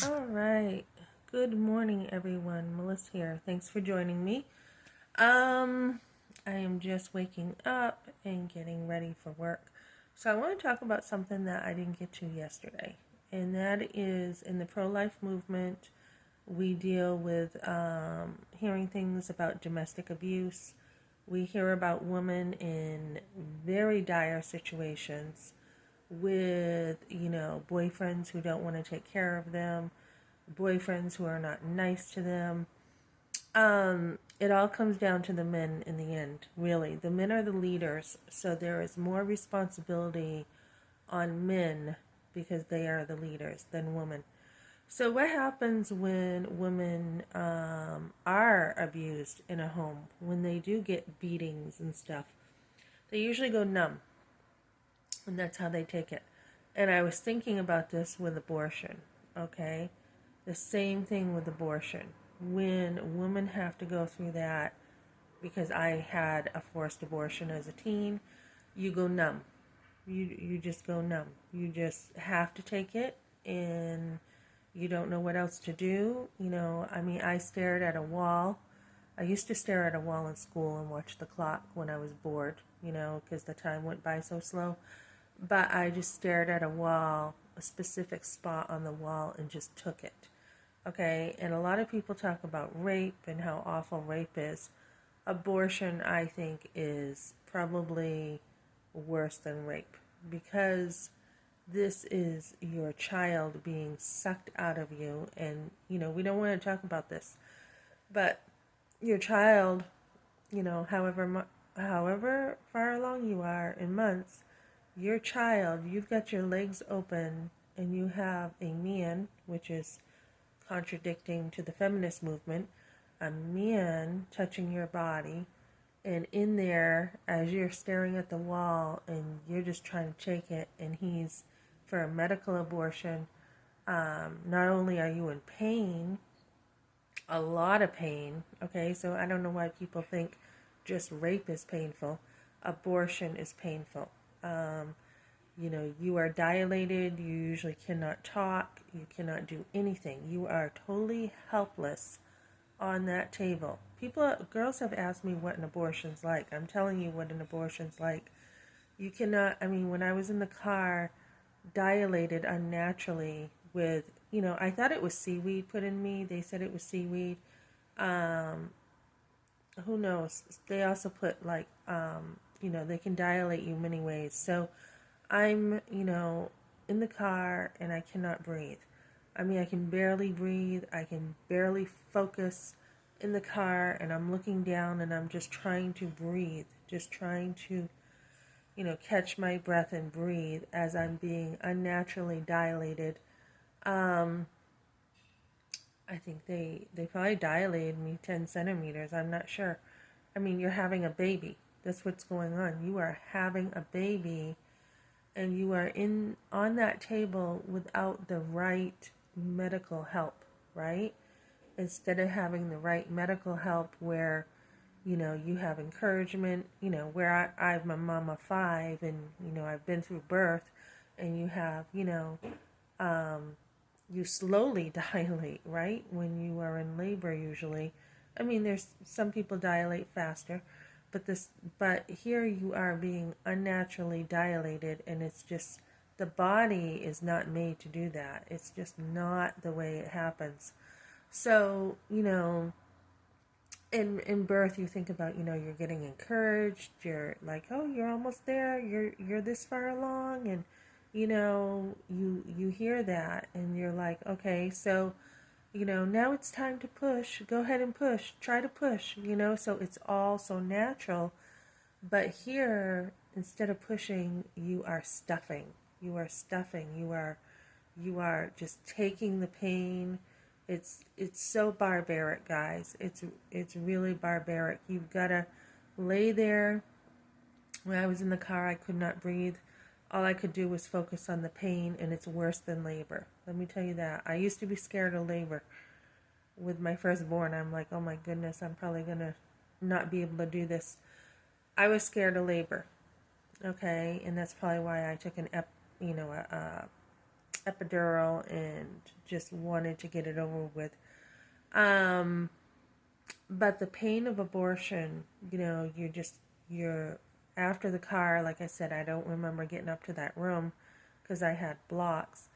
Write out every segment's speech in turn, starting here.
All right. Good morning, everyone. Melissa here. Thanks for joining me. Um, I am just waking up and getting ready for work. So I want to talk about something that I didn't get to yesterday, and that is in the pro-life movement. We deal with hearing things about domestic abuse. We hear about women in very dire situations with, boyfriends who don't want to take care of them, boyfriends who are not nice to them. It all comes down to the men in the end, really. The men are the leaders, so there is more responsibility on men because they are the leaders than women. So, what happens when women are abused in a home? When they do get beatings and stuff, they usually go numb, and that's how they take it. And I was thinking about this with abortion, okay? The same thing with abortion. When women have to go through that, because I had a forced abortion as a teen, you go numb. You just go numb. You just have to take it, and you don't know what else to do. I stared at a wall. I used to stare at a wall in school and watch the clock when I was bored, because the time went by so slow. But I just stared at a wall, a specific spot on the wall, and just took it. Okay, and a lot of people talk about rape and how awful rape is. Abortion, I think, is probably worse than rape because this is your child being sucked out of you. And, we don't want to talk about this, but your child, however far along you are in months, your child, you've got your legs open and you have a man, which is contradicting to the feminist movement, a man touching your body, and in there, as you're staring at the wall and you're just trying to take it, and he's for a medical abortion, not only are you in pain, a lot of pain, okay, so I don't know why people think just rape is painful. Abortion is painful. You are dilated, you usually cannot talk, you cannot do anything. You are totally helpless on that table. Girls have asked me what an abortion's like. I'm telling you what an abortion's like. You cannot, when I was in the car, dilated unnaturally with, I thought it was seaweed put in me. They said it was seaweed. Um, who knows? They also put they can dilate you many ways. So I'm, in the car and I cannot breathe. I can barely breathe. I can barely focus in the car, and I'm looking down and I'm just trying to breathe, just trying to, catch my breath and breathe as I'm being unnaturally dilated. Um, I think they probably dilated me 10 centimeters. I'm not sure. You're having a baby. That's what's going on. You are having a baby and you are in on that table without the right medical help, right? Instead of having the right medical help where, you have encouragement, where I'm a mom of five and, I've been through birth, and you have, you slowly dilate, right? When you are in labor usually. There's some people dilate faster, but here you are being unnaturally dilated, and it's just the body is not made to do that. It's just not the way it happens. So, in birth you think about, you're getting encouraged, you're like, oh, you're almost there, you're this far along, and you hear that and you're like, okay, so now it's time to push. Go ahead and push. Try to push, so it's all so natural. But here, instead of pushing, you are stuffing. You are stuffing. You are just taking the pain. It's so barbaric, guys. It's really barbaric. You've got to lay there. When I was in the car, I could not breathe. All I could do was focus on the pain, and it's worse than labor. Let me tell you that. I used to be scared of labor. With my firstborn, I'm like, oh my goodness, I'm probably going to not be able to do this. I was scared of labor, okay? And that's probably why I took a epidural and just wanted to get it over with. Um, but the pain of abortion, you're after the car, like I said, I don't remember getting up to that room because I had blocks,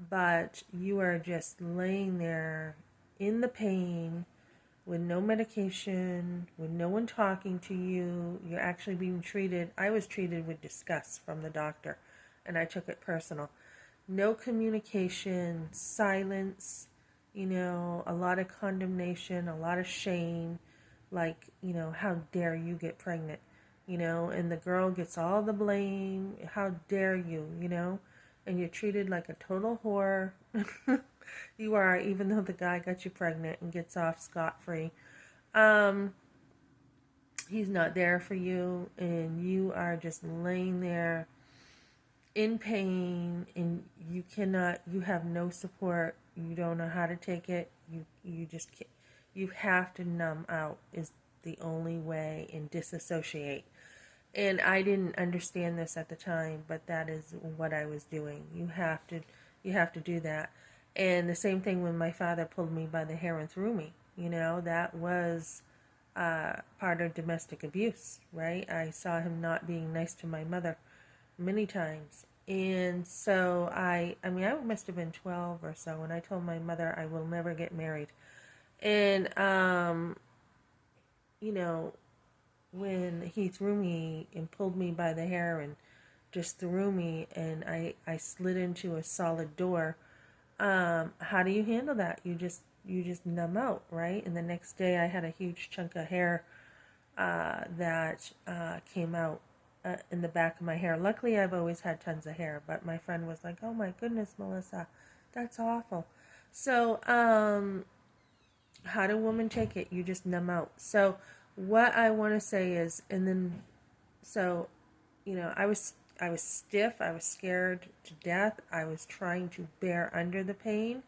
but you are just laying there in the pain with no medication, with no one talking to you. You're actually being treated. I was treated with disgust from the doctor, and I took it personal. No communication, silence, a lot of condemnation, a lot of shame, like, how dare you get pregnant, and the girl gets all the blame. How dare you, and you're treated like a total whore. You are, even though the guy got you pregnant and gets off scot-free. Um, he's not there for you, and you are just laying there in pain, and you have no support. You don't know how to take it. You just can't, you have to numb out is the only way, and disassociate. And I didn't understand this at the time, but that is what I was doing. You have to do that. And the same thing when my father pulled me by the hair and threw me. That was part of domestic abuse, right? I saw him not being nice to my mother many times. And so I mean, I must have been 12 or so, and I told my mother I will never get married. And, you know, when he threw me and pulled me by the hair and just threw me, and I slid into a solid door, how do you handle that? You just numb out, right? And the next day I had a huge chunk of hair that came out in the back of my hair. Luckily, I've always had tons of hair, but my friend was like, "Oh my goodness, Melissa, that's awful." So, how do women take it? You just numb out. So, what I want to say is, and then, so, I was stiff. I was scared to death. I was trying to bear under the pain,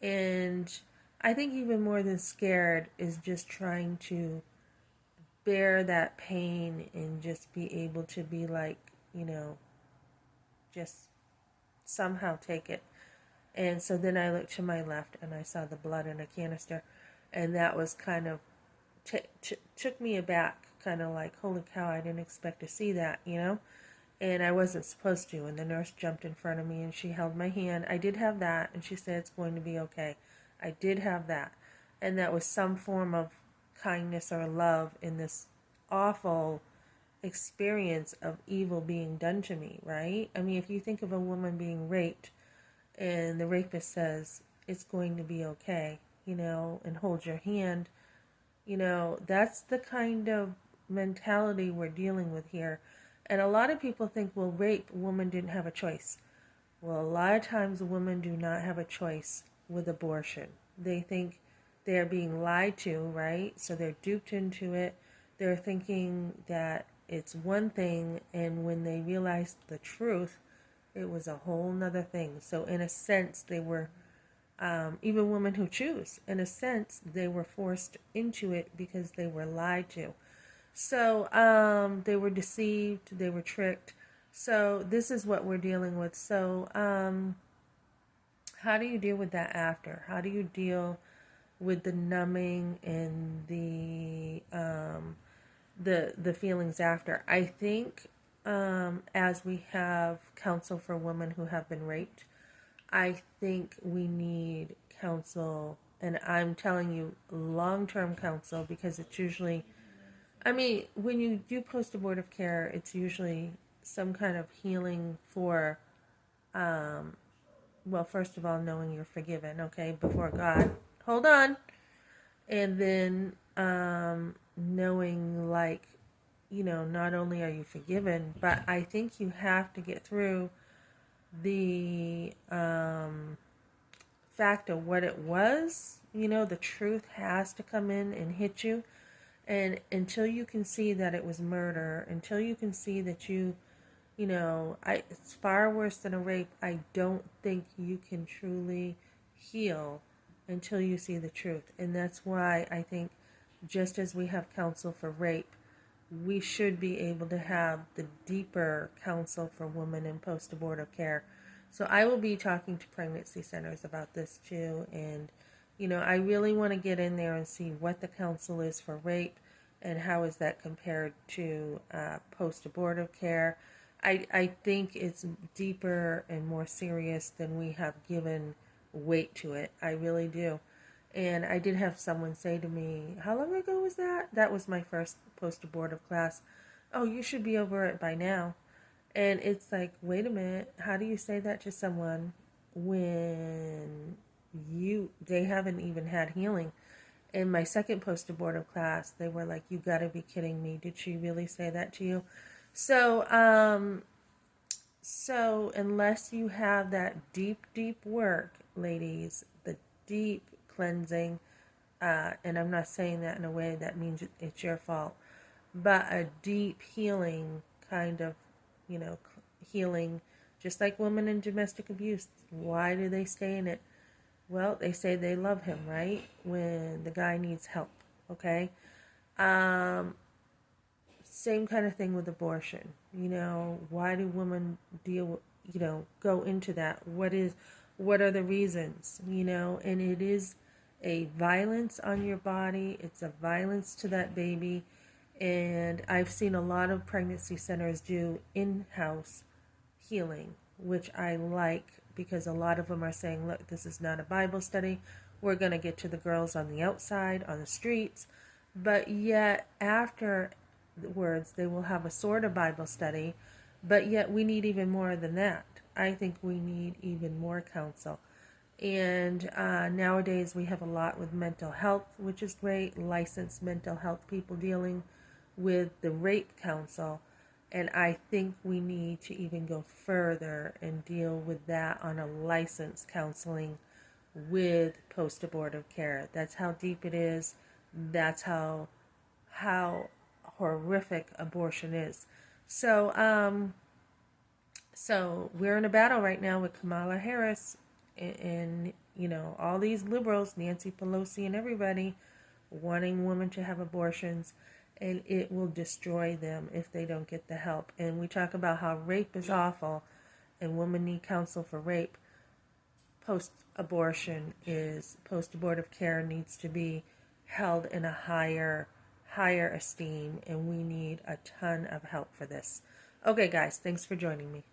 and I think even more than scared is just trying to bear that pain and just be able to be like, just somehow take it. And so then I looked to my left and I saw the blood in a canister, and that was kind of took me aback, kind of like, holy cow, I didn't expect to see that. And I wasn't supposed to. And the nurse jumped in front of me and she held my hand. I did have that, and she said it's going to be okay. I did have that, and that was some form of kindness or love in this awful experience of evil being done to me, right? I mean, if you think of a woman being raped and the rapist says it's going to be okay, and holds your hand, that's the kind of mentality we're dealing with here. And a lot of people think, well, rape, a woman didn't have a choice. Well, a lot of times women do not have a choice with abortion. They think they're being lied to, right? So they're duped into it. They're thinking that it's one thing, and when they realized the truth, it was a whole nother thing. So in a sense, they were, even women who choose, in a sense, they were forced into it because they were lied to. So they were deceived, they were tricked. So this is what we're dealing with. So how do you deal with that after? How do you deal with the numbing and the feelings after? I think as we have counsel for women who have been raped, I think we need counsel, and I'm telling you, long-term counsel, because it's usually, I mean, when you do post-abortive care, it's usually some kind of healing for, well, first of all, knowing you're forgiven, okay, before God. Hold on. And then knowing, like, not only are you forgiven, but I think you have to get through the fact of what it was. The truth has to come in and hit you. And until you can see that it was murder, until you can see that it's far worse than a rape, I don't think you can truly heal until you see the truth. And that's why I think, just as we have counsel for rape, we should be able to have the deeper counsel for women in post-abortive care. So I will be talking to pregnancy centers about this too. And, I really want to get in there and see what the counsel is for rape and how is that compared to post-abortive care. I think it's deeper and more serious than we have given weight to it. I really do. And I did have someone say to me, how long ago was that? That was my first post-abortive class. Oh, you should be over it by now. And it's like, wait a minute, how do you say that to someone when they haven't even had healing? In my second post-abortive class, they were like, you got to be kidding me. Did she really say that to you? So unless you have that deep, deep work, ladies, the deep cleansing, and I'm not saying that in a way that means it's your fault, but a deep healing kind of, healing, just like women in domestic abuse. Why do they stay in it? Well, they say they love him, right? When the guy needs help, okay? Um, Same kind of thing with abortion. Why do women go into that? What are the reasons? And it is a violence on your body. It's a violence to that baby. And I've seen a lot of pregnancy centers do in-house healing, which I like because a lot of them are saying, look, this is not a Bible study. We're going to get to the girls on the outside, on the streets. But yet, afterwards, they will have a sort of Bible study. But yet, we need even more than that. I think we need even more counsel. And nowadays, we have a lot with mental health, which is great. Licensed mental health people dealing with the rape counsel. And I think we need to even go further and deal with that on a licensed counseling with post-abortive care. That's how deep it is. That's how horrific abortion is. So we're in a battle right now with Kamala Harris and all these liberals, Nancy Pelosi and everybody, wanting women to have abortions, and it will destroy them if they don't get the help. And we talk about how rape is awful and women need counsel for rape. Post-abortive care needs to be held in a higher esteem, and we need a ton of help for this. Okay, guys, thanks for joining me.